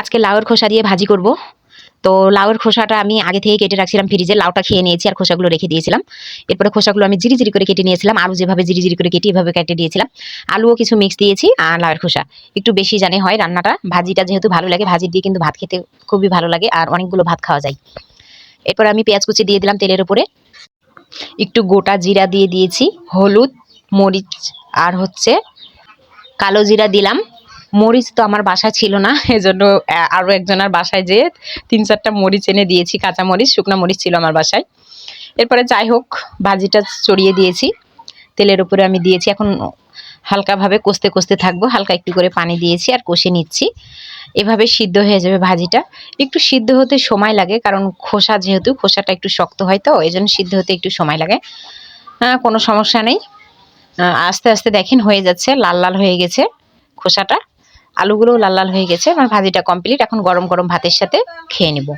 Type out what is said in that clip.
আজকে লাউয়ের খোসা দিয়ে ভাজি করব। তো লাউয়ের খোসাটা আমি আগে থেকে কেটে রাখছিলাম ফ্রিজে, লাউটা খেয়ে নিয়েছি আর খোসাগুলো রেখে দিয়েছিলাম। এরপরে খোসাগুলো আমি জিরি জিরি করে কেটে নিয়েছিলাম, আলু যেভাবে জিরি জিরি করে কেটে এভাবে কেটে দিয়েছিলাম। আলুও কিছু মিক্স দিয়েছি আর লাউয়ের খোসা একটু বেশি জানে হয় রান্নাটা। ভাজিটা যেহেতু ভালো লাগে, ভাজি দিয়ে কিন্তু ভাত খেতে খুবই ভালো লাগে আর অনেকগুলো ভাত খাওয়া যায়। এরপর আমি পেঁয়াজ কুচি দিয়ে দিলাম তেলের উপরে, একটু গোটা জিরা দিয়ে দিয়েছি, হলুদ, মরিচ আর হচ্ছে কালো জিরা দিলাম। মরিচ তো আমার বাসায় ছিল না, এজন্য আরও একজনের বাসায় যেয়ে 3-4টা মরিচ এনে দিয়েছি, কাঁচা মরিচ, শুকনা মরিচ ছিল আমার বাসায়। এরপরে যাই হোক ভাজিটা চড়িয়ে দিয়েছি তেলের উপরে আমি দিয়েছি। এখন হালকাভাবে কষতে কষতে থাকবো, হালকা একটু করে পানি দিয়েছি আর কষে নিচ্ছি। এভাবে সিদ্ধ হয়ে যাবে ভাজিটা। একটু সিদ্ধ হতে সময় লাগে, কারণ খোসা যেহেতু খোসাটা একটু শক্ত হয়, তো এই জন্য সিদ্ধ হতে একটু সময় লাগে। কোনো সমস্যা নেই। আস্তে আস্তে দেখেন হয়ে যাচ্ছে, লাল লাল হয়ে গেছে খোসাটা, আলুগুলোও লাল লাল হয়ে গেছে। আমার ভাজিটা কমপ্লিট। এখন গরম গরম ভাতের সাথে খেয়ে নেব।